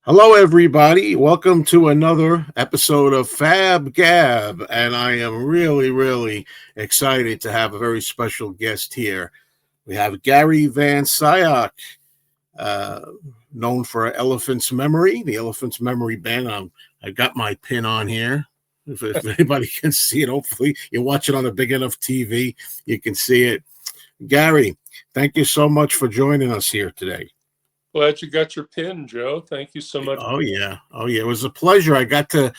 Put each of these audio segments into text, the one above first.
Hello, everybody. Welcome to another episode of FaB GaB. And I am really excited to have a very special guest here. We have Gary Van Scyoc, uh, known for Elephant's Memory, the Elephant's Memory Band. I got my pin on here. If anybody can see it, hopefully you watch it on a big enough TV, you can see it. Gary, thank you so much for joining us here today. Glad you got your pin, Joe. Thank you so much. Oh yeah. It was a pleasure. I got to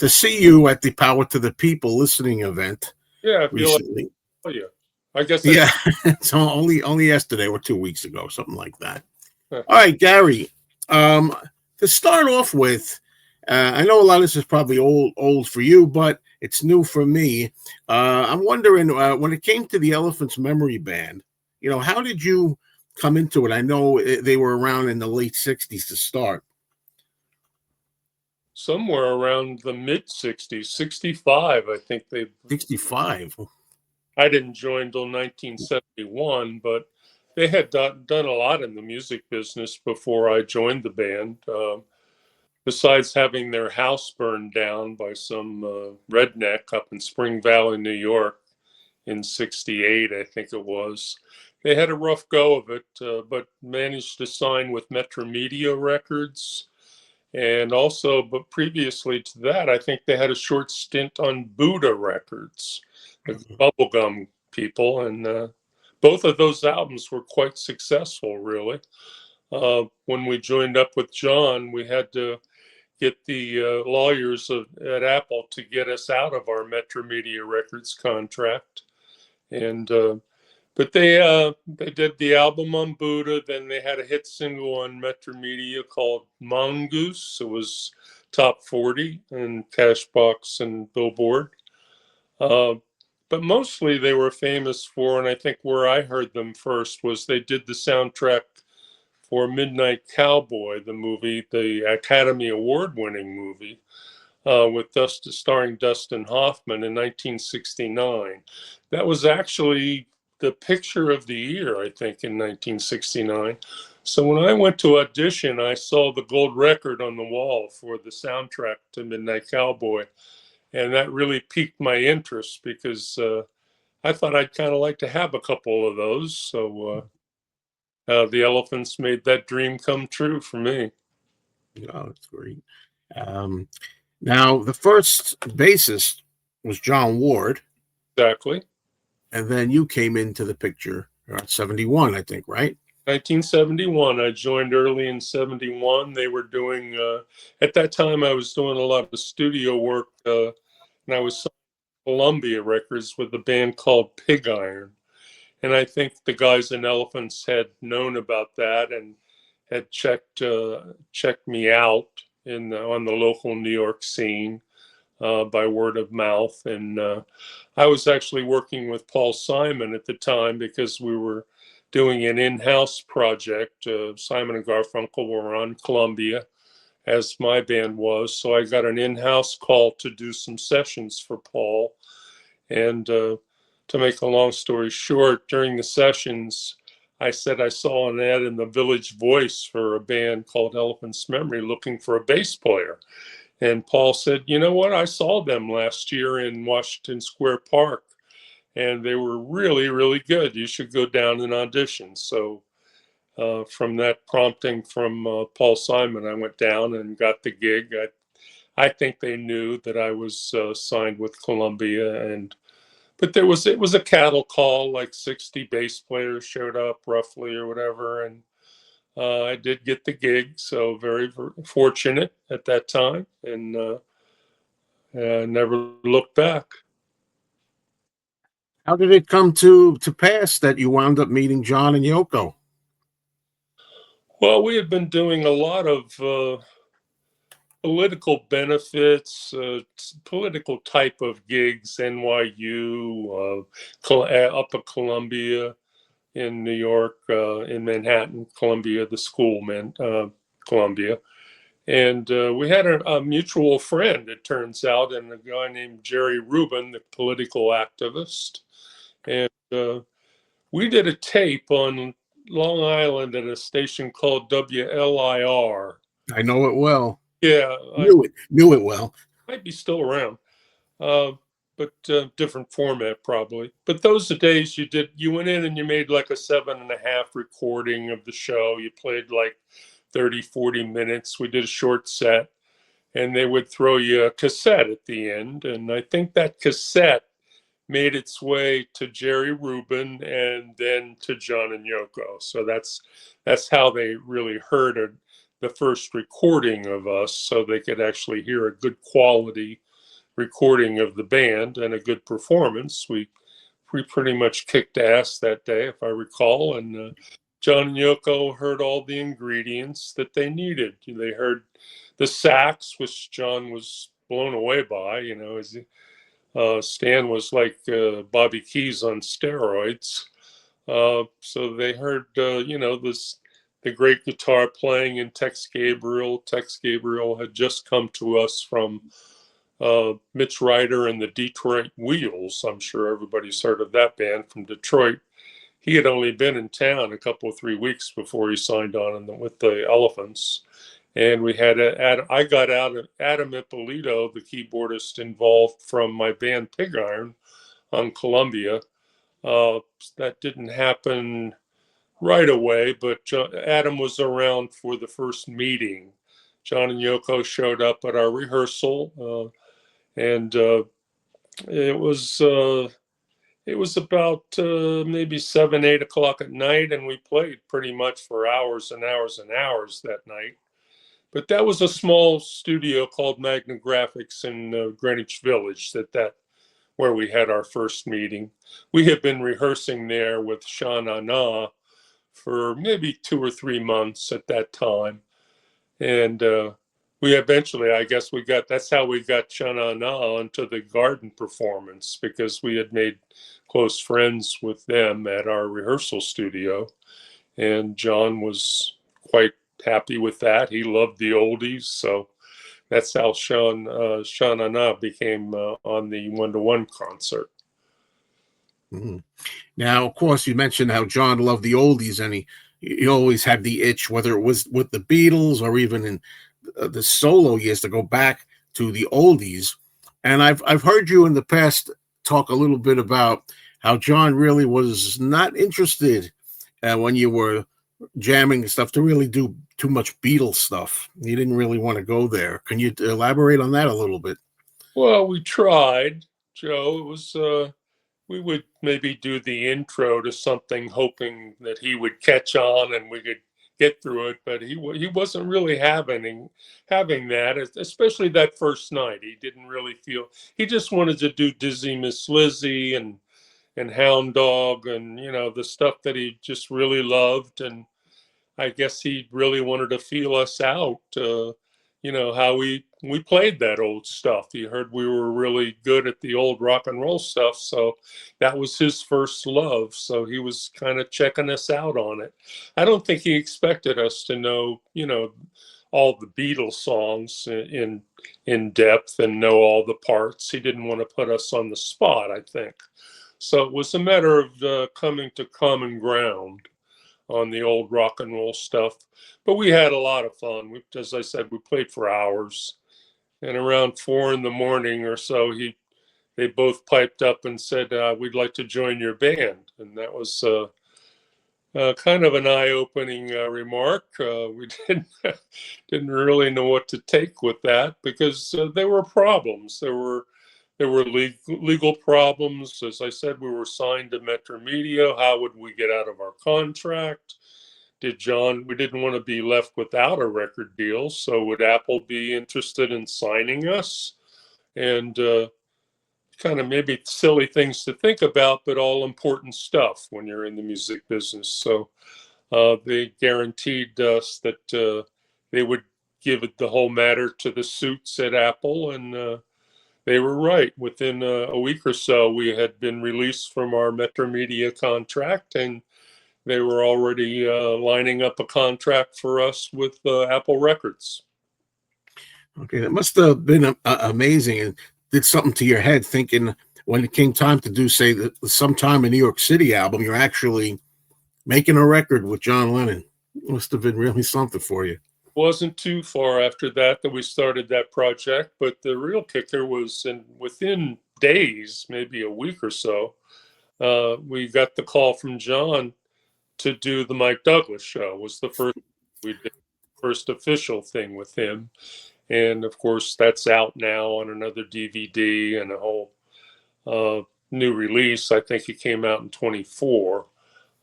see you at the Power to the People listening event Yeah, I feel like recently. you. I guess Yeah, it's only yesterday or 2 weeks ago, something like that. that's All right, Gary. Um, to start off with, I know a lot of this is probably old for you, but it's new for me. I'm wondering when it came to the Elephant's Memory Band, how did you come into it? I know they were around in the late '60s to start. somewhere around the mid 60s, 65. I think they. 65. I didn't join till 1971, but they had done a lot in the music business before I joined the band. Besides having their house burned down by some redneck up in Spring Valley, New York, in '68, I think it was. They had a rough go of it, but managed to sign with Metro Media Records. And also, but previously to that, I think they had a short stint on Buddha Records, the bubblegum people. And both of those albums were quite successful, really. When we joined up with John, we had to get the lawyers at Apple to get us out of our Metro Media Records contract. And but they did the album on Buddha. Then they had a hit single on Metro Media called Mongoose. It was top 40 in Cashbox and Billboard. Uh, but mostly they were famous for, and I think where I heard them first was they did the soundtrack for Midnight Cowboy, the movie, the Academy Award winning movie. With starring Dustin Hoffman in 1969. That was actually the picture of the year, I think, in 1969. So when I went to audition, I saw the gold record on the wall for the soundtrack to Midnight Cowboy, and that really piqued my interest because I thought I'd kind of like to have a couple of those. So the Elephants made that dream come true for me. Oh, that's great. Um, Now, the first bassist was John Ward, Exactly. and then you came into the picture around 71, I think, right? 1971. I joined early in 71. They were doing, at that time, I was doing a lot of studio work, and I was signed to Columbia Records with a band called Pig Iron. And I think the guys in Elephants had known about that and had checked me out on the local New York scene by word of mouth. And I was actually working with Paul Simon at the time because we were doing an in-house project. Simon and Garfunkel were on Columbia, as my band was. So I got an in-house call to do some sessions for Paul. And to make a long story short, during the sessions, I said I saw an ad in the Village Voice for a band called Elephant's Memory looking for a bass player. And Paul said, you know what? I saw them last year in Washington Square Park, and they were really good. You should go down and audition. So from that prompting from Paul Simon, I went down and got the gig. I think they knew that I was signed with Columbia, but it was a cattle call. Like 60 bass players showed up roughly or whatever, and I did get the gig, so very fortunate at that time, and never looked back. How did it come to pass that you wound up meeting John and Yoko? Well, we had been doing a lot of political benefits, political type of gigs, NYU, up at Columbia in New York, in Manhattan, Columbia, the school meant Columbia. And we had a mutual friend, it turns out, and a guy named Jerry Rubin, the political activist. And we did a tape on Long Island at a station called WLIR. I know it well. Yeah, I Knew it well. might be still around, uh, but different format probably. But those are days you went in and you made like a 7.5 recording of the show. You played like 30, 40 minutes. We did a short set, and they would throw you a cassette at the end. And I think that cassette made its way to Jerry Rubin and then to John and Yoko. So that's how they really heard it, the first recording of us, so they could actually hear a good quality recording of the band and a good performance. We pretty much kicked ass that day, if I recall, and John and Yoko heard all the ingredients that they needed. They heard the sax, which John was blown away by. As Stan was like Bobby Keys on steroids. So they heard, the great guitar playing in Tex Gabriel. Tex Gabriel had just come to us from Mitch Ryder and the Detroit Wheels. I'm sure everybody's heard of that band from Detroit. He had only been in town a couple of 3 weeks before he signed on with the Elephants. And we had I got Adam Ippolito, the keyboardist, involved from my band Pig Iron on Columbia. That didn't happen right away, but Adam was around for the first meeting. John and Yoko showed up at our rehearsal, and it was about maybe 7, 8 o'clock at night, and we played pretty much for hours and hours and hours that night. But that was a small studio called Magna Graphics in Greenwich Village, where we had our first meeting. We had been rehearsing there with Sha Na Na for maybe 2 or 3 months at that time. And we eventually, I guess that's how we got Sha Na Na onto the Garden performance, because we had made close friends with them at our rehearsal studio. And John was quite happy with that. He loved the oldies, so that's how Sha Na Na became on the one-to-one concert. Mm-hmm. Now, of course, you mentioned how John loved the oldies, and he always had the itch, whether it was with the Beatles or even in the solo years, to go back to the oldies. And I've heard you in the past talk a little bit about how John really was not interested when you were jamming and stuff to really do too much Beatles stuff. He didn't really want to go there. Can you elaborate on that a little bit? Well, we tried, Joe. It was we would maybe do the intro to something, hoping that he would catch on and we could get through it. But he wasn't really having that, especially that first night. He didn't really feel. He just wanted to do Dizzy Miss Lizzie and Hound Dog, and the stuff that he just really loved. And I guess he really wanted to feel us out. How we played that old stuff. He heard we were really good at the old rock and roll stuff, so that was his first love. So he was kind of checking us out on it. I don't think he expected us to know, all the Beatles songs in depth and know all the parts. He didn't want to put us on the spot, I think. So it was a matter of coming to common ground on the old rock and roll stuff. But we had a lot of fun. As I said, we played for hours. And around 4 in the morning or so, they both piped up and said, "We'd like to join your band." And that was kind of an eye-opening remark. We didn't really know what to take with that, because there were problems. There were legal problems. As I said, we were signed to Metro Media. How would we get out of our contract? We didn't want to be left without a record deal. So would Apple be interested in signing us? And kind of maybe silly things to think about, but all important stuff when you're in the music business. So they guaranteed us that they would give it the whole matter to the suits at Apple, and they were right. Within a week or so, we had been released from our Metro Media contract, and they were already lining up a contract for us with Apple Records. Okay, that must have been amazing, and did something to your head, thinking when it came time to do, say, the Sometime in New York City album, you're actually making a record with John Lennon. It must have been really something for you. wasn't too far after that we started that project, but the real kicker was within days, maybe a week or so, we got the call from John to do the Mike Douglas show. It was the first we did, first official thing with him. And of course, that's out now on another DVD and a whole new release. I think it came out in 24.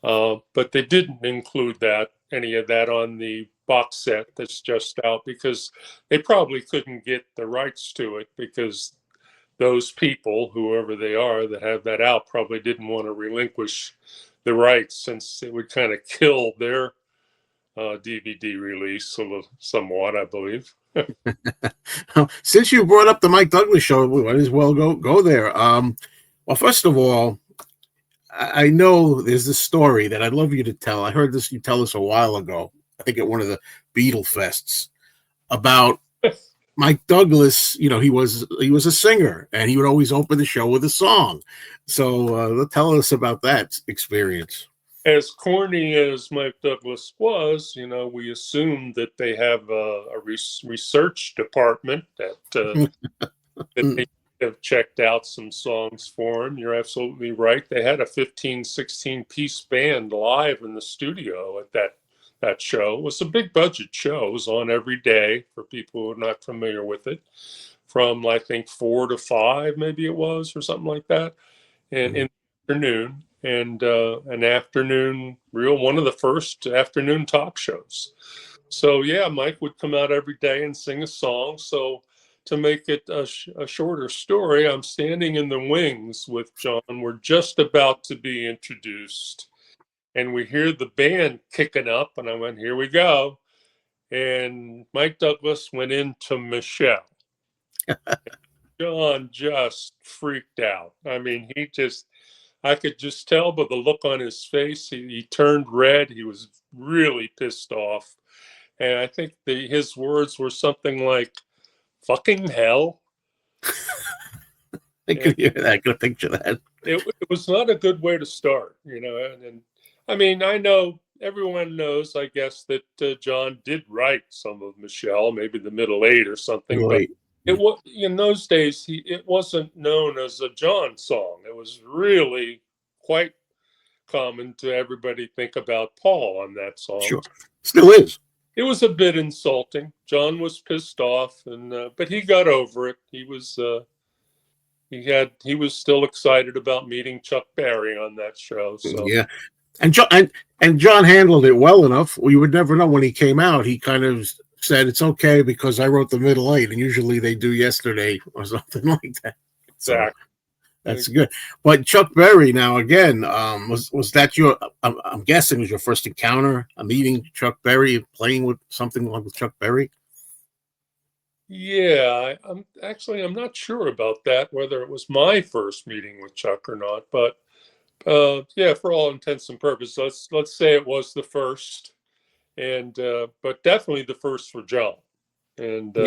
But they didn't include any of that on the box set that's just out because they probably couldn't get the rights to it because those people, whoever they are that have that out, probably didn't want to relinquish the rights since it would kind of kill their DVD release somewhat, I believe. Since you brought up the Mike Douglas show, we might as well go there. Well, first of all, I know there's this story that I'd love you to tell. I heard you tell us a while ago, I think at one of the Beatles fests, about Mike Douglas. You know, he was a singer, and he would always open the show with a song. So tell us about that experience. As corny as Mike Douglas was, we assumed that they have a research department that they have checked out some songs for him. You're absolutely right. They had a 15, 16-piece band live in the studio at that show. It was a big budget show. It was on every day for people who are not familiar with it, from I think 4 to 5, maybe it was, or something like that, and in the afternoon. And an afternoon, one of the first afternoon talk shows. So yeah, Mike would come out every day and sing a song. So to make it a shorter story, I'm standing in the wings with John. We're just about to be introduced, and we hear the band kicking up, and I went, "Here we go." And Mike Douglas went into Michelle. John just freaked out. I mean, I could just tell by the look on his face. He turned red. He was really pissed off. And I think his words were something like, "Fucking hell." I could hear that. I could picture that. It was not a good way to start, And I mean, I know everyone knows, I guess, that John did write some of Michelle, maybe the middle 8 or something. But it was, in those days, it wasn't known as a John song. It was really quite common to everybody think about Paul on that song. Sure, still is. It was a bit insulting. John was pissed off, but he got over it. He was still excited about meeting Chuck Berry on that show. So yeah, and John handled it well enough. We would never know when he came out. He kind of said it's okay because I wrote the middle 8, and usually they do yesterday or something like that. So that's good. But Chuck Berry, now again, was that I'm guessing was your first encounter, a meeting Chuck Berry, playing with something like with Chuck Berry? Yeah, I'm not sure about that, whether it was my first meeting with Chuck or not. But yeah, for all intents and purposes, let's say it was the first. And but definitely the first for John, and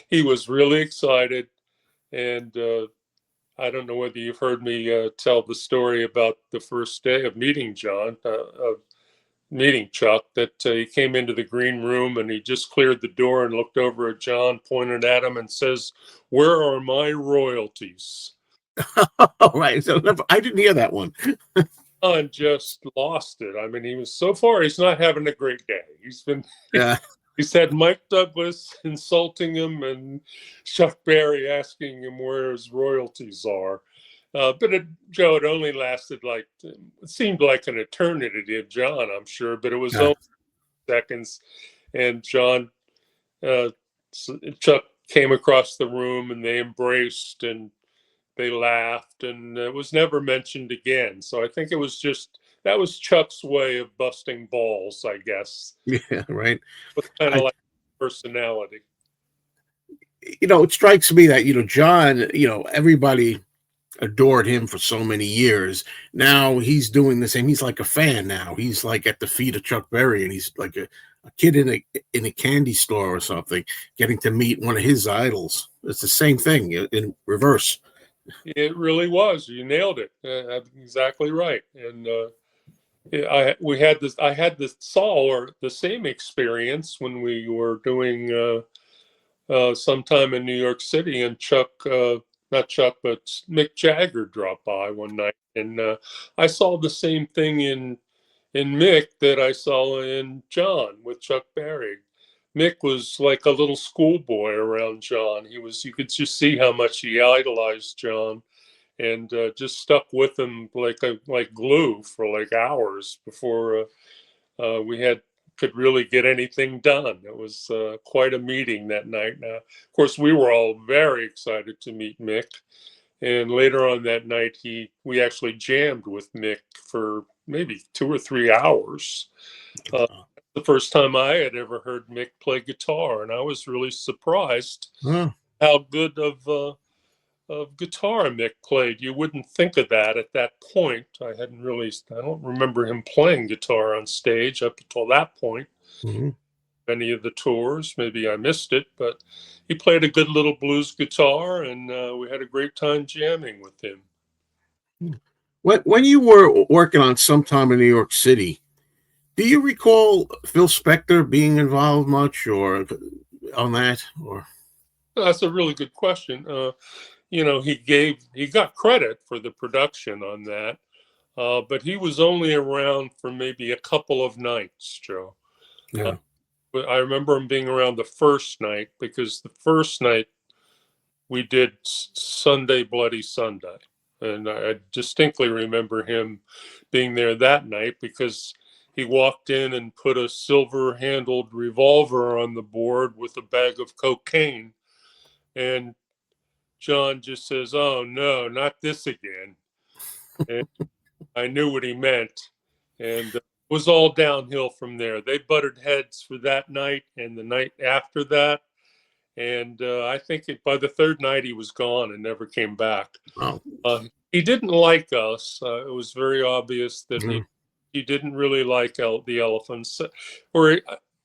he was really excited. And I don't know whether you've heard me tell the story about the first day of meeting John, meeting Chuck. That he came into the green room and he just cleared the door and looked over at John, pointed at him, and says, "Where are my royalties?" Oh, right. So I didn't hear that one. And just lost it. I mean, he's not having a great day. He's had Mike Douglas insulting him and Chuck Berry asking him where his royalties are. But Joe, it only lasted it seemed like an eternity to John, I'm sure, but it was only seconds. And Chuck came across the room and they embraced and they laughed, and it was never mentioned again. So I think that was Chuck's way of busting balls, I guess. Yeah, right. It was kind of like personality. It strikes me that, John, everybody adored him for so many years. Now he's doing the same. He's like a fan now. He's like at the feet of Chuck Berry, and he's like a kid in a candy store or something, getting to meet one of his idols. It's the same thing in reverse. It really was. You nailed it. Exactly right. And I had the same experience when we were doing sometime in New York City, and not Chuck, but Mick Jagger dropped by one night, and I saw the same thing in Mick that I saw in John with Chuck Berry. Mick was like a little schoolboy around John. You could just see how much he idolized John, and just stuck with him like glue for like hours before we could really get anything done. It was quite a meeting that night. Of course, we were all very excited to meet Mick, and later on that night, we actually jammed with Mick for maybe 2 or 3 hours. The first time I had ever heard Mick play guitar, and I was really surprised how good of guitar Mick played. You wouldn't think of that at that point. I don't remember him playing guitar on stage up until that point. Mm-hmm. Any of the tours, maybe I missed it, but he played a good little blues guitar, and we had a great time jamming with him. When you were working on Sometime in New York City, do you recall Phil Spector being involved much or on that? Or that's a really good question. He got credit for the production on that, but he was only around for maybe a couple of nights, Joe. Yeah. But I remember him being around the first night, because the first night we did Sunday Bloody Sunday, and I distinctly remember him being there that night because he walked in and put a silver-handled revolver on the board with a bag of cocaine, and John just says, "Oh no, not this again." And I knew what he meant, and it was all downhill from there. They butted heads for that night and the night after that, and I think by the third night he was gone and never came back. Oh. He didn't like us. It was very obvious that he didn't really like the Elephants, or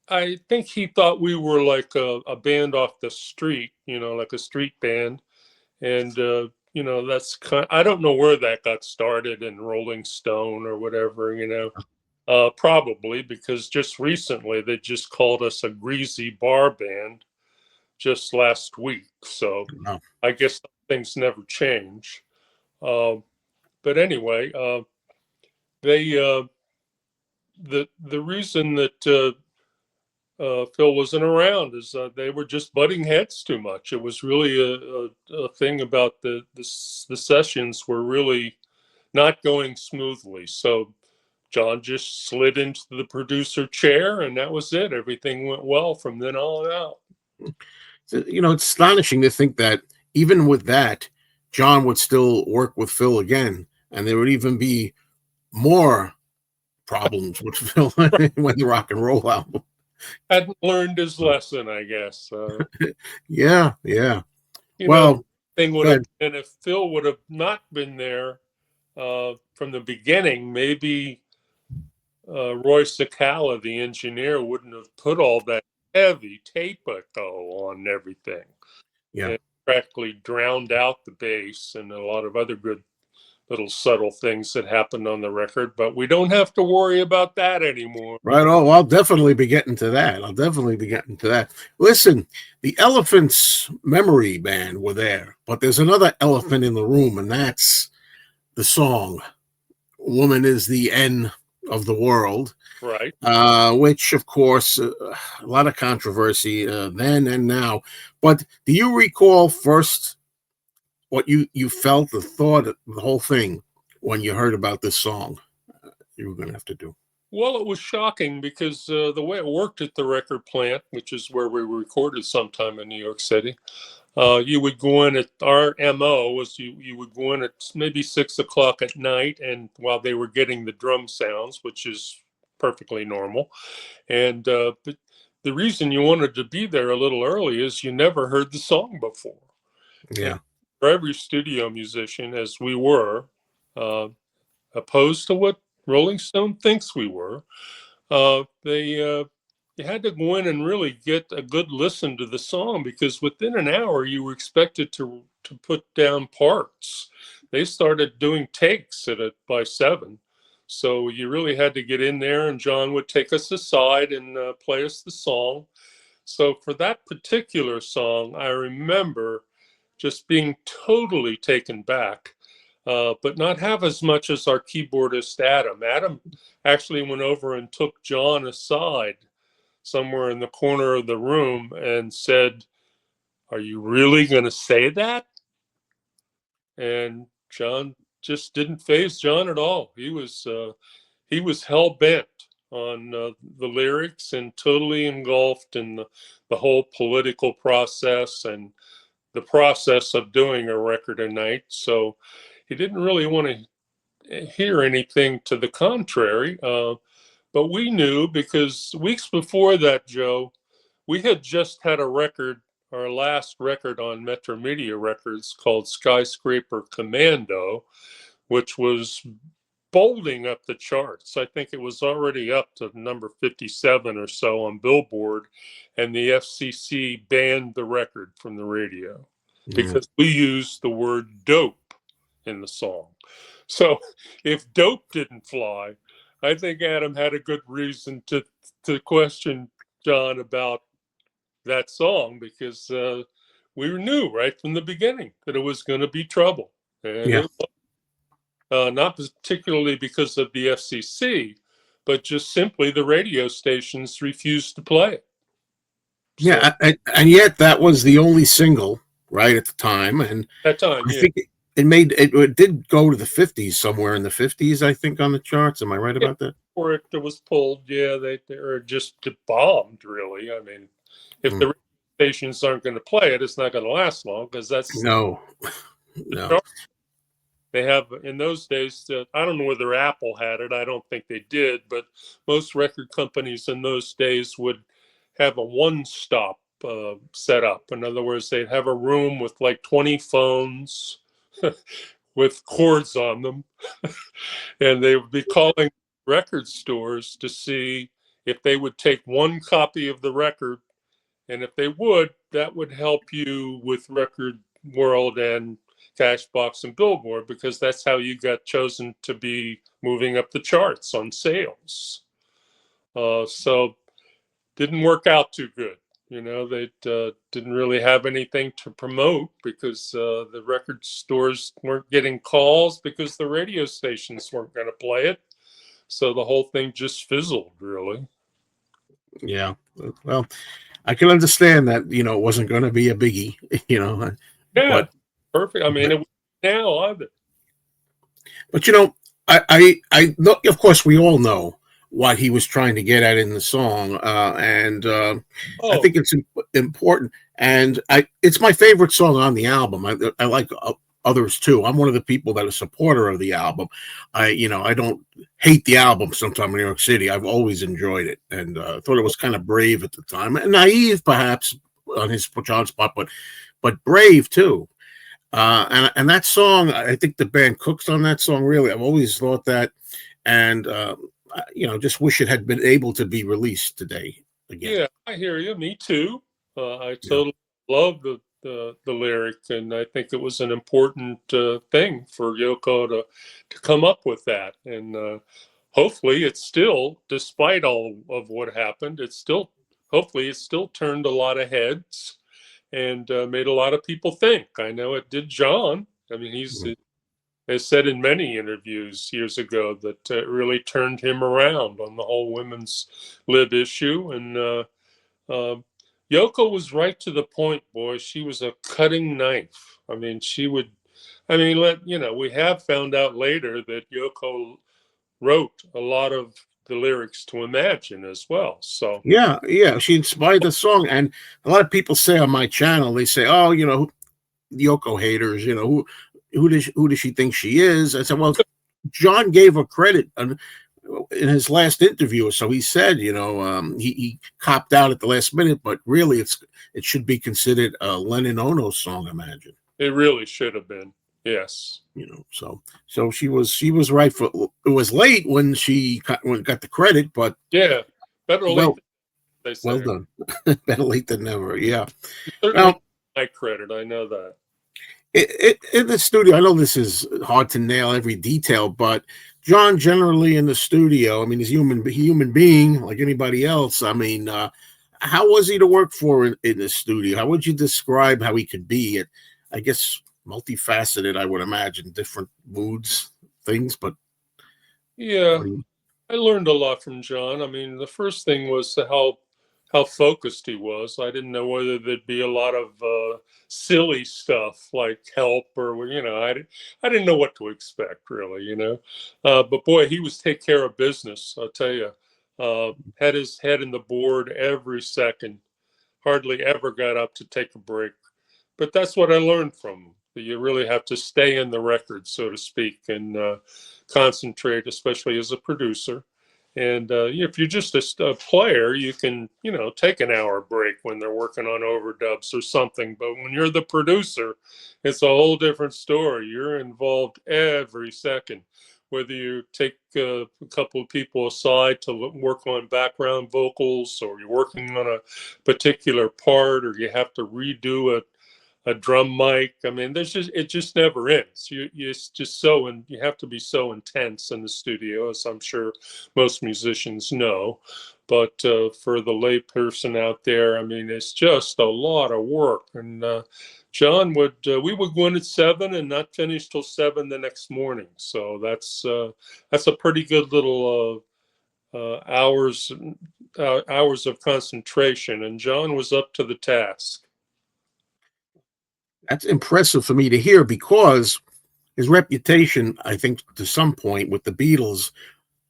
I think he thought we were like a band off the street, like a street band. And, that's I don't know where that got started in Rolling Stone or whatever, probably because just recently they just called us a greasy bar band just last week. So I guess things never change. But anyway, the reason that Phil wasn't around is they were just butting heads too much. It was really a thing about the sessions were really not going smoothly. So John just slid into the producer chair, and that was it. Everything went well from then on out. It's astonishing to think that even with that, John would still work with Phil again, and there would even be more problems with Phil when the rock and roll album. Hadn't learned his lesson, I guess. Yeah. Thing would have been if Phil would have not been there from the beginning, maybe Roy Cicala, the engineer, wouldn't have put all that heavy tape echo on everything. Yeah. And practically drowned out the bass and a lot of other good little subtle things that happened on the record, but we don't have to worry about that anymore. Right. Oh, I'll definitely be getting to that. Listen, the Elephants Memory Band were there, but there's another elephant in the room, and that's the song "Woman is the End of the World." Right. Which, of course, a lot of controversy then and now. But do you recall first what you felt, the thought, the whole thing when you heard about this song you were going to have to do? Well, it was shocking because the way it worked at the record plant, which is where we recorded sometime in New York City, you would go in our MO was you would go in at maybe 6 o'clock at night, and while they were getting the drum sounds, which is perfectly normal. And but the reason you wanted to be there a little early is you never heard the song before. Yeah. And for every studio musician, as we were, opposed to what Rolling Stone thinks we were, you had to go in and really get a good listen to the song, because within an hour you were expected to put down parts. They started doing takes by 7. So you really had to get in there, and John would take us aside and play us the song. So for that particular song, I remember just being totally taken back, but not have as much as our keyboardist Adam. Adam actually went over and took John aside somewhere in the corner of the room and said, "Are you really going to say that?" And John just didn't faze John at all. He was hell bent on the lyrics and totally engulfed in the whole political process and the process of doing a record a night. So he didn't really want to hear anything to the contrary. But we knew, because weeks before that, Joe, we had just had a record, our last record on Metro Media Records, called Skyscraper Commando, which was bolting up the charts. I think it was already up to number 57 or so on Billboard, and the FCC banned the record from the radio because we used the word dope in the song. So if dope didn't fly, I think Adam had a good reason to question John about that song, because we knew right from the beginning that it was going to be trouble. And it was, not particularly because of the FCC, but just simply the radio stations refused to play it. Yeah, and yet that was the only single, right, at the time. And that time, I think it did go to the 50s, somewhere in the 50s, I think, on the charts. Am I right about that? Or it was pulled. Yeah, they were just bombed, really. I mean, if the stations aren't going to play it, it's not going to last long, because that's no. They have, in those days, I don't know whether Apple had it. I don't think they did, but most record companies in those days would have a one-stop set up. In other words, they'd have a room with like 20 phones with cords on them, and they would be calling record stores to see if they would take one copy of the record, and if they would, that would help you with Record World and Cashbox and Billboard, because that's how you got chosen to be moving up the charts on sales. So didn't work out too good. You know, they didn't really have anything to promote, because the record stores weren't getting calls because the radio stations weren't going to play it. So the whole thing just fizzled, really. Yeah. Well, I can understand that, it wasn't going to be a biggie, Yeah, but perfect. I mean, it was now either. But I know, of course, we all know what he was trying to get at in the song, and I think it's important. And it's my favorite song on the album. I like others too. I'm one of the people that is a supporter of the album. I don't hate the album. Sometime in New York City, I've always enjoyed it, and thought it was kind of brave at the time, and naive perhaps on his John's part, but brave too. And that song, I think the band cooks on that song. Really, I've always thought that, and just wish it had been able to be released today again. Yeah, I hear you. Me too. I totally love the lyric, and I think it was an important thing for Yoko to come up with that. And hopefully, it's still, despite all of what happened, hopefully it still turned a lot of heads and made a lot of people think. I know it did John. I mean, he's has said in many interviews years ago that it really turned him around on the whole women's lib issue. And Yoko was right to the point, boy. She was a cutting knife. I mean, we have found out later that Yoko wrote a lot of the lyrics to Imagine as well. So yeah, she inspired the song. And a lot of people say on my channel, they say, "Oh, Yoko haters, who does she think she is?" I said, "Well, John gave her credit in his last interview." So he said, he copped out at the last minute, but really it should be considered a Lennon Ono song, Imagine. It really should have been. Yes. So she was right. It was late when she got the credit, but yeah, better late. They say. Well done. Better late than never. Yeah. Certainly my credit. I know that. In the studio, I know this is hard to nail every detail, but John generally in the studio? I mean, he's human being like anybody else. I mean, how was he to work for in the studio? How would you describe how he could be? I guess multifaceted. I would imagine different moods, things. But Yeah, what do you, I learned a lot from John. I mean, the first thing was how focused he was. I didn't know whether there'd be a lot of silly stuff like help or I didn't know what to expect really. But boy, he was take care of business. I'll tell you, had his head in the board every second. Hardly ever got up to take a break. But that's what I learned from him. You really have to stay in the record, so to speak, and concentrate, especially as a producer. And if you're just a player, you can, take an hour break when they're working on overdubs or something. But when you're the producer, it's a whole different story. You're involved every second, whether you take a couple of people aside to work on background vocals, or you're working on a particular part, or you have to redo a drum mic. I mean, it just never ends. It's just and you have to be so intense in the studio, as I'm sure most musicians know. But for the lay person out there, I mean, it's just a lot of work. And John we would go in at 7 and not finish till 7 the next morning. So that's a pretty good little hours of concentration. And John was up to the task. that's impressive for me to hear because his reputation, I think, to some point with the Beatles,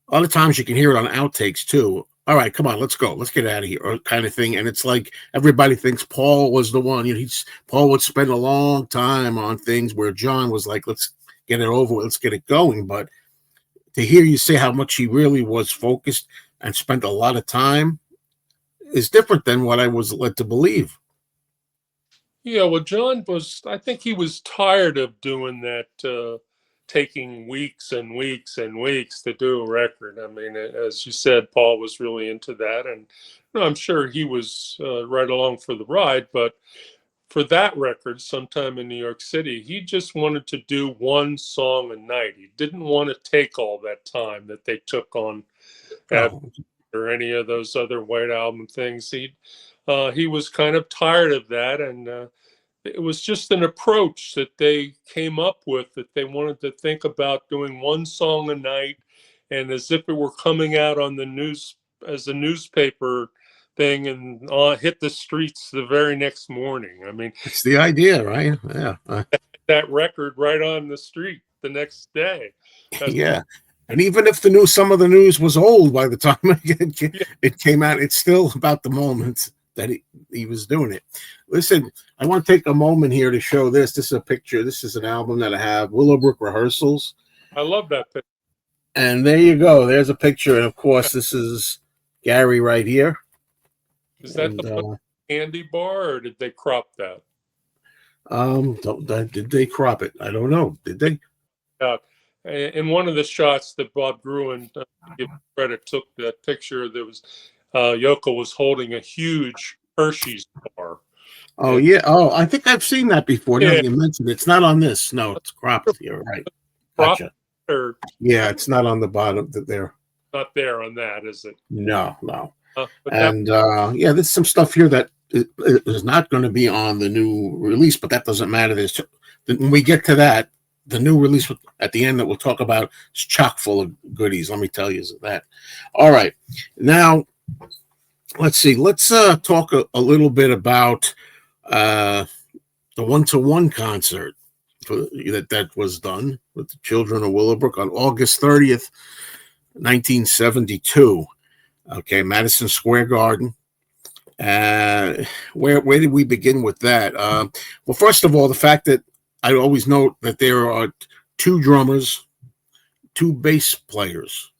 a lot of times you can hear it on outtakes too. All right, come on, let's go, let's get out of here, or kind of thing. And it's like everybody thinks Paul was the one. Paul would spend a long time on things where John was like, let's get it over with, let's get it going. But to hear you say how much he really was focused and spent a lot of time is different than what I was led to believe. Yeah, well, I think he was tired of doing that, taking weeks and weeks and weeks to do a record. I mean, as you said, Paul was really into that. And I'm sure he was right along for the ride. But for that record, sometime in New York City, he just wanted to do one song a night. He didn't want to take all that time that they took on Abbey Oh, or any of those other White Album things. He was kind of tired of that, and it was just an approach that they came up with, that they wanted to think about doing one song a night, and as if it were coming out on the news as a newspaper thing, and hit the streets the very next morning. I mean, it's the idea, right? Yeah. that record right on the street the next day. That's, Yeah. And even if some of the news was old by the time yeah, it came out, it's still about the moment that he was doing it. Listen, I want to take a moment here to show this. This is a picture. This is an album that I have, Willowbrook Rehearsals. I love that picture. And there you go. There's a picture. And of course, this is Gary right here. Is that And the candy bar, or did they crop that? did they crop it? I don't know. Did they? In one of the shots that Bob Gruen, to give credit, took that picture, there was Yoko was holding a huge Hershey's bar. Oh And, yeah. Oh, I think I've seen that before. Now yeah, that you mentioned it, it's not on this. No, it's cropped. You're right. crop Gotcha. or Yeah, it's not on the bottom there. not there on that, is it? No, no. But that, And yeah, there's some stuff here that is not going to be on the new release, but that doesn't matter. When we get to that, the new release at the end that we'll talk about is chock full of goodies. Let me tell you that. All right, now let's see. Let's talk a little bit about the one-to-one concert that was done with the Children of Willowbrook on August 30th, 1972. Okay, Madison Square Garden. Where did we begin with that? Well, first of all, the fact that I always note that there are two drummers, two bass players.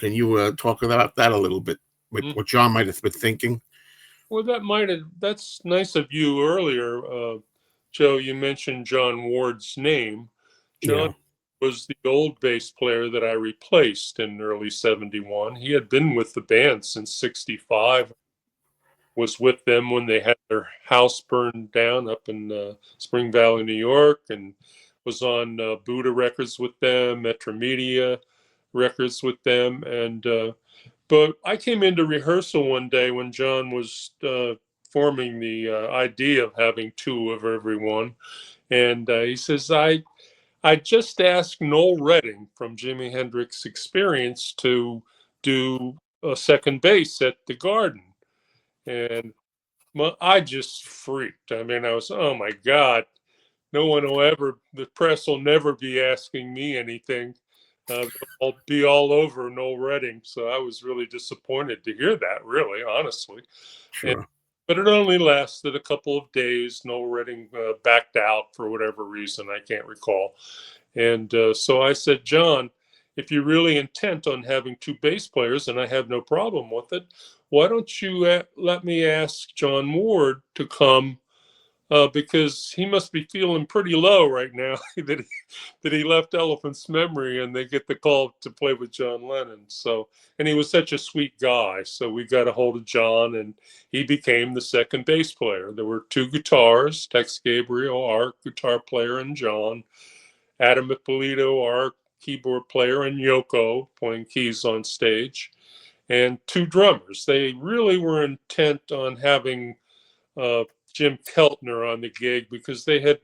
Can you talk about that a little bit? What John might have been thinking? well, that's nice of you earlier, Joe. You mentioned John Ward's name. John Yeah. was the old bass player that I replaced in early '71. He had been with the band since '65. Was with them when they had their house burned down up in Spring Valley, New York, and was on Buddha Records with them, Metromedia Records with them, and but I came into rehearsal one day when John was forming the idea of having two of everyone, and he says, I just asked Noel Redding from Jimi Hendrix Experience to do a second bass at the Garden. And I just freaked. I mean, I was, oh my God, no one will ever, the press will never be asking me anything. I'll be all over Noel Redding. So I was really disappointed to hear that, really, honestly. And, Sure. but it only lasted a couple of days. Noel Redding backed out for whatever reason. I can't recall. And so I said, John, if you're really intent on having two bass players, and I have no problem with it, why don't you let me ask John Ward to come because he must be feeling pretty low right now that he left Elephant's Memory and they get the call to play with John Lennon. So, and he was such a sweet guy. So we got a hold of John and he became the second bass player. There were two guitars, Tex Gabriel, our guitar player, and John. Adam Ippolito, our keyboard player, and Yoko playing keys on stage, and two drummers. They really were intent on having Jim Keltner on the gig because they had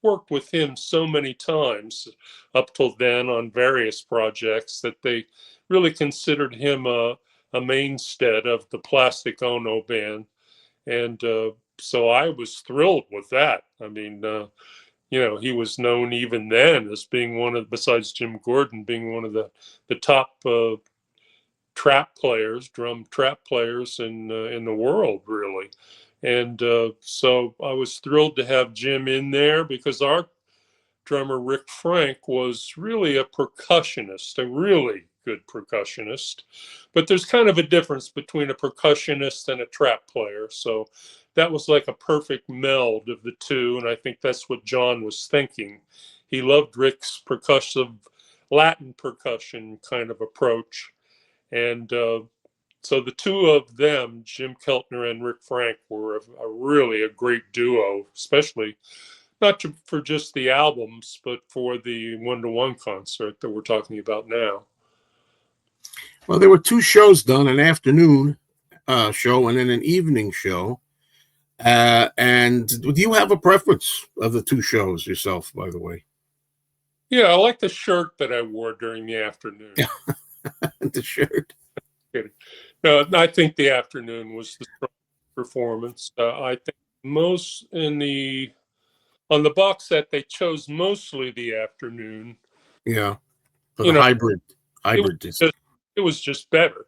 worked with him so many times up till then on various projects that they really considered him a mainstay of the Plastic Ono band. And so I was thrilled with that. I mean, he was known even then as being one of, besides Jim Gordon, being one of the top trap players, drum trap players in the world, really. And so I was thrilled to have Jim in there because our drummer Rick Frank was really a percussionist, a really good percussionist. But there's kind of a difference between a percussionist and a trap player. So that was like a perfect meld of the two. And I think that's what John was thinking. He loved Rick's percussive Latin percussion kind of approach. And so the two of them, Jim Keltner and Rick Frank, were really a great duo, especially not for just the albums, but for the one-to-one concert that we're talking about now. Well, there were two shows done, an afternoon show and then an evening show. And do you have a preference of the two shows yourself, by the way? Yeah, I like the shirt that I wore during the afternoon. The shirt. No, I think the afternoon was the strong performance. I think most on the box set, they chose mostly the afternoon. Yeah, for the hybrid disc. It was just better.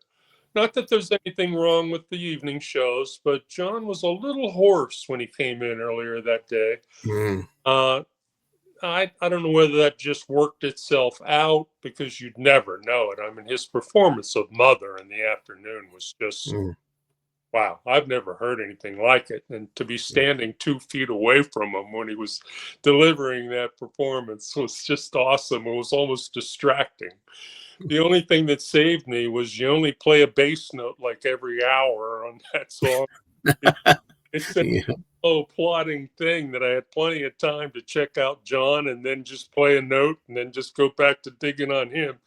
Not that there's anything wrong with the evening shows, but John was a little hoarse when he came in earlier that day. Mm. I don't know whether that just worked itself out because you'd never know it. I mean, his performance of Mother in the afternoon was just, wow, I've never heard anything like it. And to be standing 2 feet away from him when he was delivering that performance was just awesome. It was almost distracting. The only thing that saved me was you only play a bass note like every hour on that song. It's a plotting thing that I had plenty of time to check out John and then just play a note and then just go back to digging on him.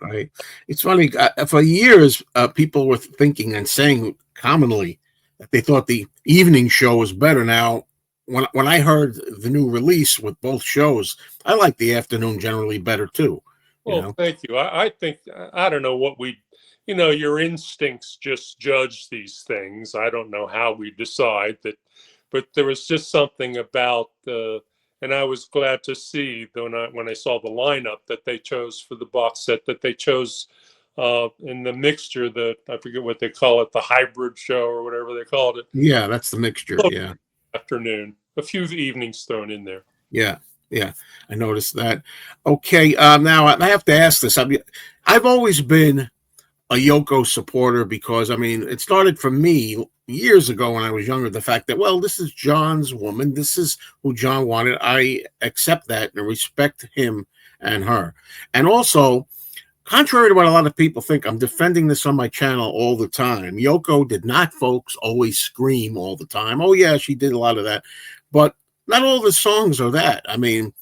Right. It's funny. For years, people were thinking and saying commonly that they thought the evening show was better. Now, when I heard the new release with both shows, I like the afternoon generally better too. Well, thank you. I think, I don't know what your instincts just judge these things. I don't know how we decide that, but there was just something about and I was glad to see when I saw the lineup that they chose for the box set, that they chose in the mixture, I forget what they call it, the hybrid show or whatever they called it. Yeah, that's the mixture. Yeah. Afternoon, a few evenings thrown in there. Yeah. Yeah, I noticed that. Okay, now I have to ask this. I've always been a Yoko supporter because, I mean, it started for me years ago when I was younger, the fact that, well, this is John's woman. This is who John wanted. I accept that and respect him and her. And also, contrary to what a lot of people think, I'm defending this on my channel all the time. Yoko did not, folks, always scream all the time. Oh, yeah, she did a lot of that. But not all the songs are that. I mean,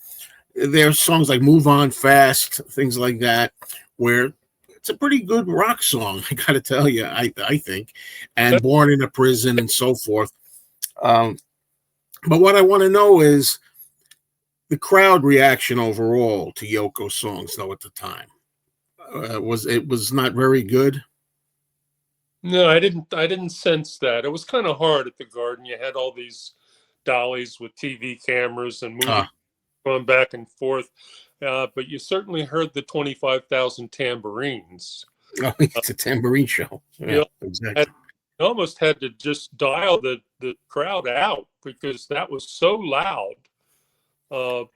there's songs like "Move On Fast," things like that, where it's a pretty good rock song. I got to tell you, I think, and "Born in a Prison" and so forth. Um, but what I want to know is the crowd reaction overall to Yoko songs, though, at the time. Was not very good. No, I didn't sense that. It was kind of hard at the Garden. You had all these dollies with TV cameras and moving Ah, going back and forth, but you certainly heard the 25,000 tambourines. oh, it's a tambourine show. Yeah, You had, exactly. almost had to just dial the crowd out because that was so loud.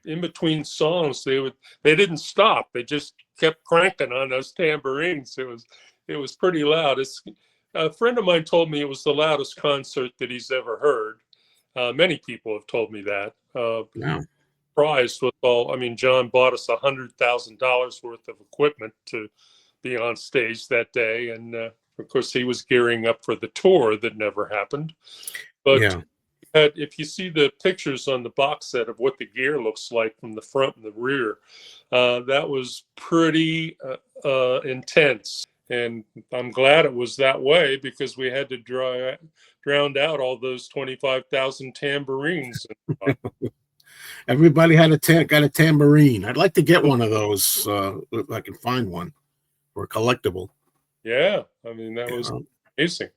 In between songs, they didn't stop. They just kept cranking on those tambourines. It was pretty loud. A friend of mine told me it was the loudest concert that he's ever heard. Many people have told me that. Yeah, Surprised with all. I mean, John bought us $100,000 worth of equipment to be on stage that day, and of course he was gearing up for the tour that never happened. But yeah, if you see the pictures on the box set of what the gear looks like from the front and the rear, that was pretty intense. And I'm glad it was that way because we had to drown out all those 25,000 tambourines. everybody had got a tambourine. I'd like to get one of those if I can find one for a collectible. Yeah, I mean, that was Yeah. amazing.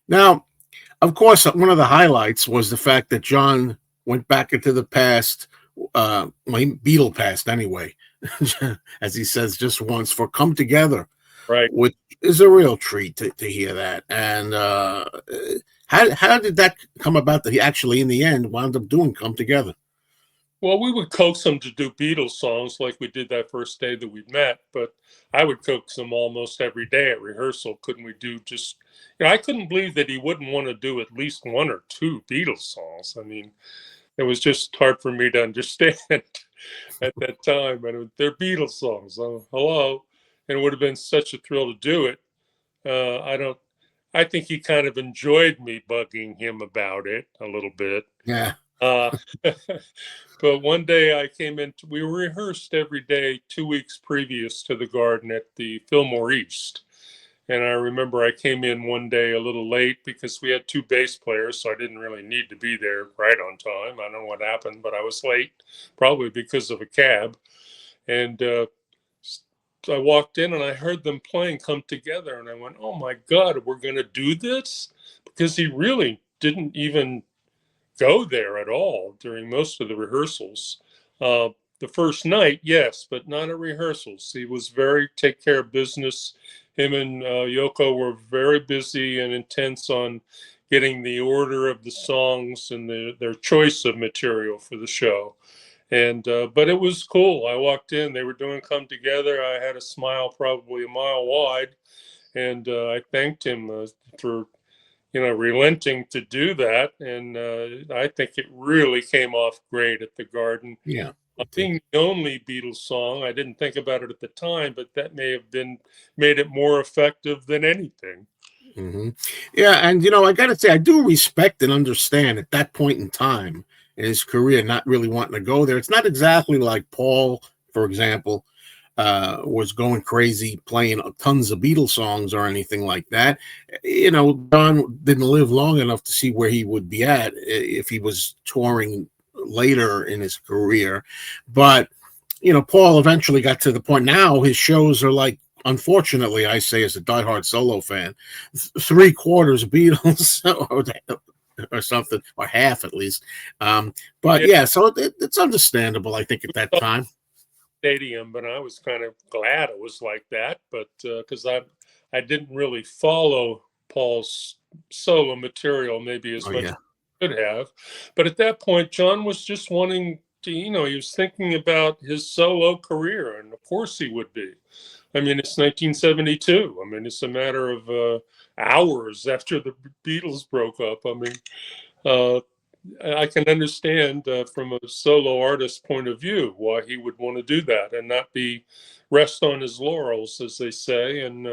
Now, of course, one of the highlights was the fact that John went back into the past, Beatle past anyway, as he says just once, for "Come Together," Right. which is a real treat to hear that. And how did that come about that he actually, in the end, wound up doing "Come Together"? Well, we would coax him to do Beatles songs like we did that first day that we met, but I would coax him almost every day at rehearsal. Couldn't we do just, I couldn't believe that he wouldn't want to do at least one or two Beatles songs. I mean, it was just hard for me to understand at that time. And they're Beatles songs. Hello. And it would have been such a thrill to do it. I don't, I think he kind of enjoyed me bugging him about it a little bit. Yeah, Uh, but one day I came in, we rehearsed every day 2 weeks previous to the Garden at the Fillmore East. And I remember I came in one day a little late because we had two bass players, so I didn't really need to be there right on time. I don't know what happened, but I was late, probably because of a cab. And I walked in and I heard them playing "Come Together," and I went, "Oh my God, we're going to do this?" Because he really didn't even go there at all during most of the rehearsals. Uh, the first night, yes, but not at rehearsals. He was very take care of business. Him and Yoko were very busy and intense on getting the order of the songs and their choice of material for the show. And but it was cool. I walked in, they were doing "Come Together." I had a smile probably a mile wide, and I thanked him for relenting to do that. And I think it really came off great at the Garden. yeah, it did. Being the only Beatles song, I didn't think about it at the time, but that may have been made it more effective than anything. Hmm. Yeah, and I got to say, I do respect and understand at that point in time in his career, not really wanting to go there. It's not exactly like Paul, for example, was going crazy playing tons of Beatles songs or anything like that. Don didn't live long enough to see where he would be at if he was touring later in his career. But Paul eventually got to the point. Now his shows are like, unfortunately, I say as a diehard solo fan, three-quarters Beatles or something, or half at least. But Yeah, yeah, so it's understandable, I think, at that time. stadium, but I was kind of glad it was like that. But because I didn't really follow Paul's solo material maybe as Oh much as yeah, I could have. But at that point, John was just wanting to, he was thinking about his solo career, and of course he would be. I mean, it's 1972. I mean, it's a matter of hours after the Beatles broke up. I mean, uh, I can understand from a solo artist point of view why he would want to do that and not be rest on his laurels, as they say. And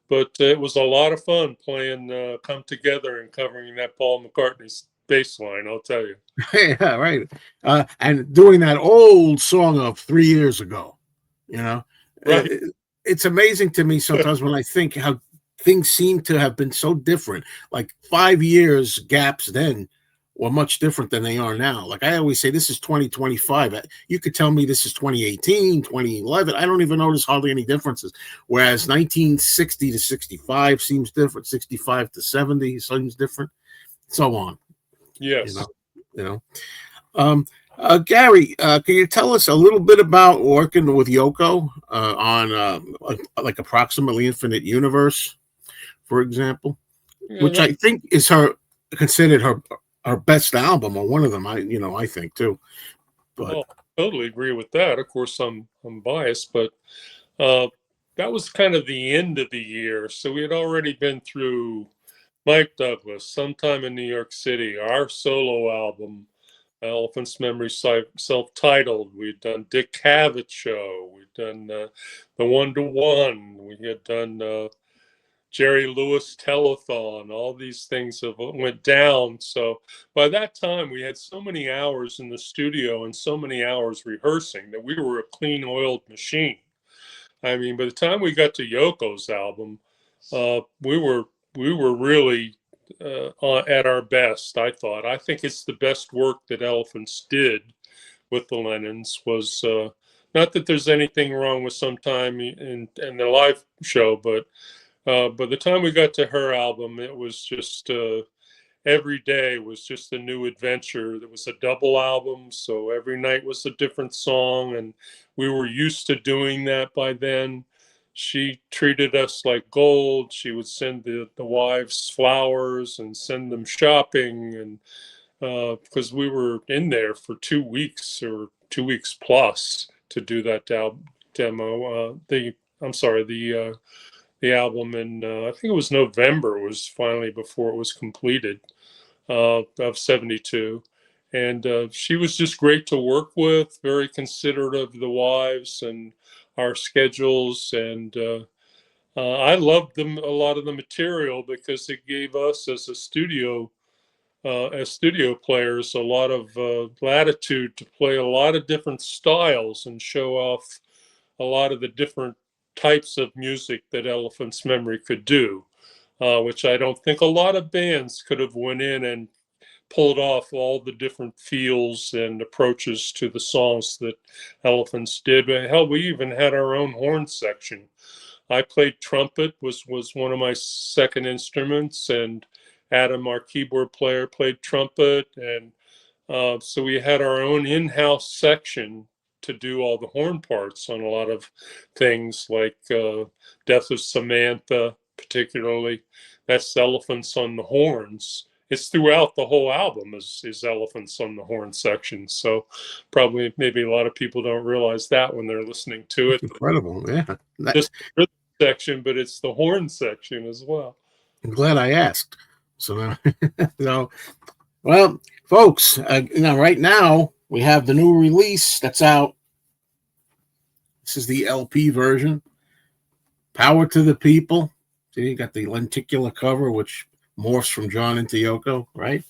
but it was a lot of fun playing "Come Together" and covering that Paul McCartney bass line, I'll tell you. Yeah, right. And doing that old song of 3 years ago, you know, Right. it's amazing to me sometimes when I think how things seem to have been so different. Like 5 years gaps then were much different than they are now. Like I always say, this is 2025. You could tell me this is 2018, 2011. I don't even notice hardly any differences. Whereas 1960 to 65 seems different, 65 to 70 seems different, so on. You Yes. know, you know. Um, Gary, can you tell us a little bit about working with Yoko on like approximately Infinite Universe, for example, Yeah, which I think is her considered her best album or one of them. I think too. But oh, totally agree with that. Of course, I'm biased, but uh, that was kind of the end of the year. So we had already been through Mike Douglas, Sometime in New York City, our solo album, Elephant's Memory self-titled. We'd done Dick Cavett Show. We'd done the One to One. We had done Jerry Lewis Telethon. All these things have went down. So by that time, we had so many hours in the studio and so many hours rehearsing that we were a clean-oiled machine. I mean, by the time we got to Yoko's album, we were really at our best. I thought. I think it's the best work that Elephants did with the Lennons. Was not that there's anything wrong with Sometime in the live show, but by the time we got to her album, it was just every day was just a new adventure. There was a double album, so every night was a different song, and we were used to doing that by then. She treated us like gold. She would send the wives flowers and send them shopping, and because we were in there for 2 weeks or 2 weeks plus to do that demo. I'm sorry, the album in I think it was November was finally before it was completed of 72. And she was just great to work with, very considerate of the wives and our schedules. And I loved them a lot of the material because it gave us as studio players a lot of latitude to play a lot of different styles and show off a lot of the different types of music that Elephant's Memory could do, which I don't think a lot of bands could have went in and pulled off all the different feels and approaches to the songs that Elephants did. But hell, we even had our own horn section. I played trumpet, was one of my second instruments, and Adam, our keyboard player, played trumpet, and so we had our own in-house section to do all the horn parts on a lot of things, like Death of Samantha, particularly. That's Elephants on the Horns. It's throughout the whole album is Elephants on the Horn section. So probably maybe a lot of people don't realize that when they're listening to it. incredible, yeah. Just the rhythm section, but it's the horn section as well. I'm glad I asked. So, so well, folks, right now we have the new release that's out. This is the LP version. Power to the People. So you got the lenticular cover, which morphs from John into Yoko, right?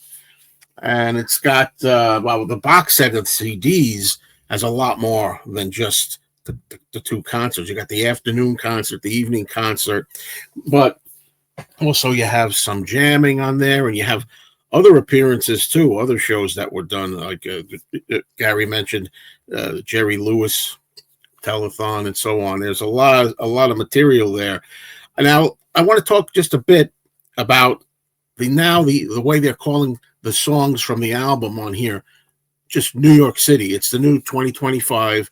And it's got the box set of CDs has a lot more than just the two concerts. You got the afternoon concert, the evening concert, but also you have some jamming on there, and you have other appearances too, other shows that were done, like Gary mentioned, Jerry Lewis telethon and so on. There's a lot of material there. Now I want to talk just a bit about the way they're calling the songs from the album on here, just New York City. It's the new 2025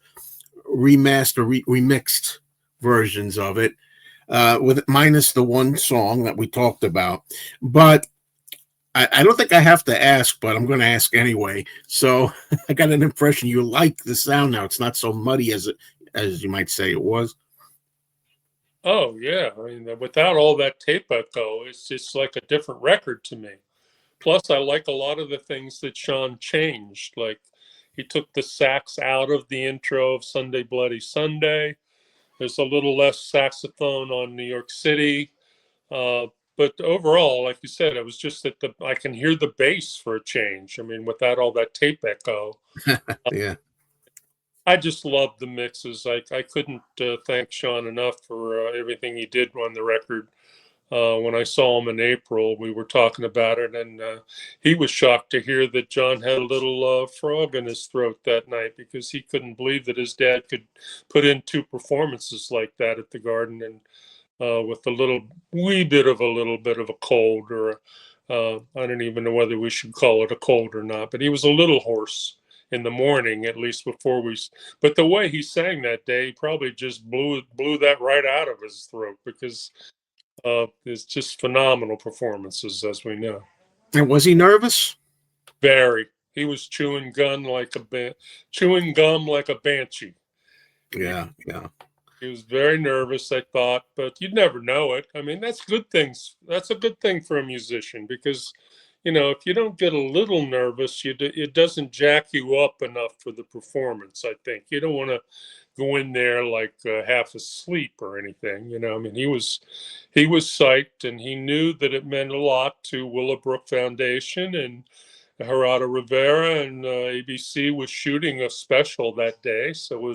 remixed versions of it, with minus the one song that we talked about. But I don't think I have to ask, but I'm going to ask anyway. So I got an impression you like the sound now. It's not so muddy as you might say it was. Oh yeah, I mean, without all that tape echo, it's just like a different record to me. Plus, I like a lot of the things that Sean changed. Like he took the sax out of the intro of Sunday Bloody Sunday. There's a little less saxophone on New York City. But overall, like you said, it was just that I can hear the bass for a change. I mean, without all that tape echo. Yeah. I just loved the mixes. I couldn't thank Sean enough for everything he did on the record. When I saw him in April, we were talking about it, and he was shocked to hear that John had a little frog in his throat that night because he couldn't believe that his dad could put in two performances like that at the Garden, and with a wee bit of a cold, or I don't even know whether we should call it a cold or not, but he was a little hoarse in the morning, at least before we. But the way he sang that day, he probably just blew that right out of his throat because it's just phenomenal performances, as we know. And was he nervous? Very. He was chewing gum like a banshee. Yeah, yeah. He was very nervous, I thought, but you'd never know it. I mean, that's good things. That's a good thing for a musician because, if you don't get a little nervous, it doesn't jack you up enough for the performance. I think you don't want to go in there like half asleep or anything. I mean, he was psyched, and he knew that it meant a lot to Willowbrook Foundation and Gerardo Rivera, and ABC was shooting a special that day, so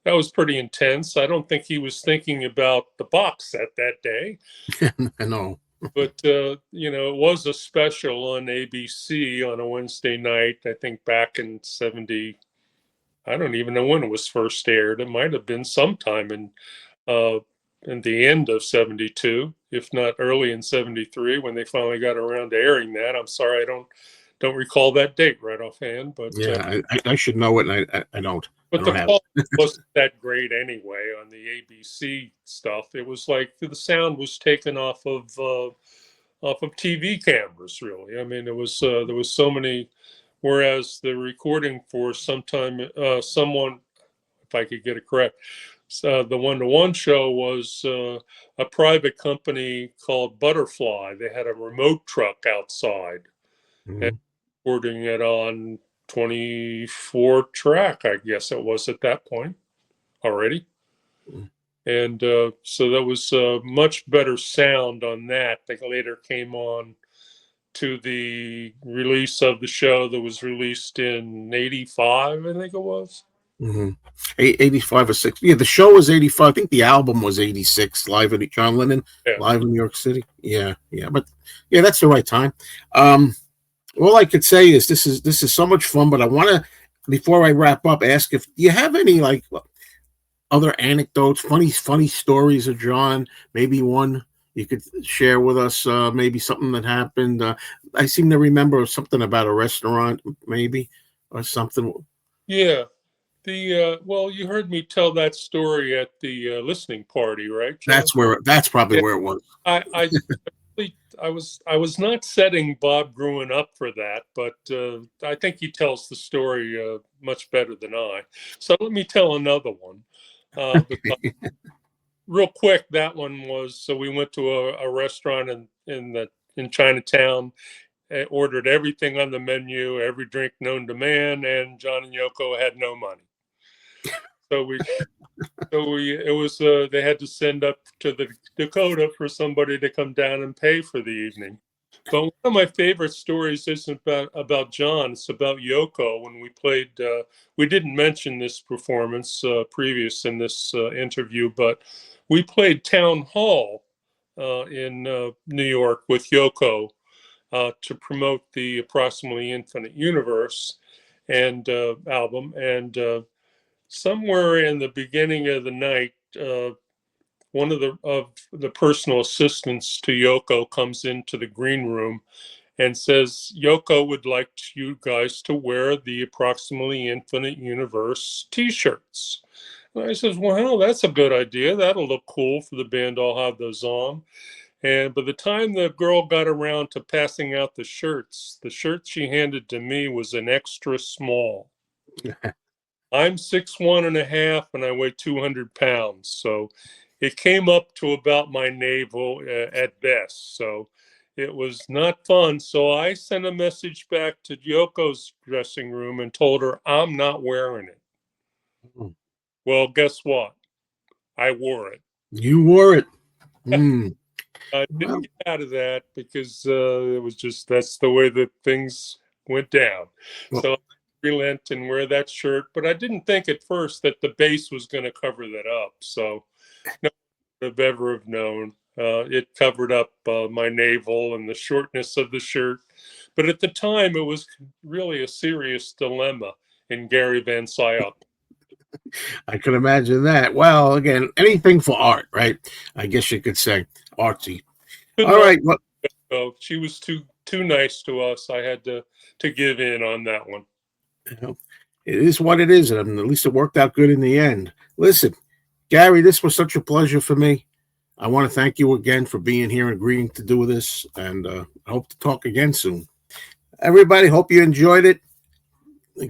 that was pretty intense. I don't think he was thinking about the box set that day. I know. But, it was a special on ABC on a Wednesday night, I think back in 70. I don't even know when it was first aired. It might have been sometime in the end of 72, if not early in 73, when they finally got around to airing that. I'm sorry, I don't recall that date right offhand, but Yeah, I should know it, and I don't. I but don't the have quality wasn't that great anyway on the ABC stuff. It was like the sound was taken off of TV cameras, really. I mean, there was so many. Whereas the recording for someone, if I could get it correct, the one-to-one show was a private company called Butterfly. They had a remote truck outside and it. recording it on 24 track, I guess it was at that point already. Mhm. And so that was much better sound on that. That later came on to the release of the show that was released in 85, I think it was. Mm-hmm. 85 or 6. Yeah, the show was 85. I think the album was 86, live at John Lennon, Yeah. live in New York City. Yeah, yeah. But yeah, that's the right time. All I could say is this is so much fun, but I want to, before I wrap up, ask if you have any like other anecdotes, funny stories of John, maybe one you could share with us, maybe something that happened. I seem to remember something about a restaurant, maybe, or something. Yeah. Well, you heard me tell that story at the listening party, right, John? That's probably Yeah. where it was. I was not setting Bob Gruen up for that, but I think he tells the story much better than I. So let me tell another one. Because real quick, that one was, so we went to a restaurant in Chinatown, ordered everything on the menu, every drink known to man, and John and Yoko had no money. So it was they had to send up to the Dakota for somebody to come down and pay for the evening. But one of my favorite stories isn't about John. It's about Yoko. When we played, we didn't mention this performance previous in this interview, but we played Town Hall in New York with Yoko to promote the Approximately Infinite Universe and album. And somewhere in the beginning of the night, one of the personal assistants to Yoko comes into the green room and says Yoko would like you guys to wear the Approximately Infinite Universe T-shirts. And I says, well, that's a good idea. That'll look cool for the band. I'll have those on. And by the time the girl got around to passing out the shirt she handed to me was an extra small. I'm 6'1.5" and I weigh 200 pounds. So it came up to about my navel at best. So it was not fun. So I sent a message back to Yoko's dressing room and told her I'm not wearing it. Mm. Well, guess what? I wore it. You wore it. Mm. I didn't Well, get out of that because it was just that's the way that things went down. well, So I relent and wear that shirt, but I didn't think at first that the base was going to cover that up. So no one would have ever have known. It covered up my navel and the shortness of the shirt, but at the time it was really a serious dilemma in Gary Van Scyoc. I can imagine that. Well, again, anything for art, right? I guess you could say artsy. Couldn't All let right. Well, go. She was too nice to us. I had to give in on that one. you know, it is what it is, and at least it worked out good in the end. Listen, Gary, this was such a pleasure for me. I want to thank you again for being here and agreeing to do this, and I hope to talk again soon. Everybody, hope you enjoyed it.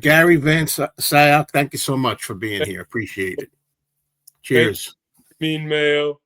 Gary Van Scyoc, thank you so much for being here. Appreciate it. Thank Cheers. you, Mean Mayo.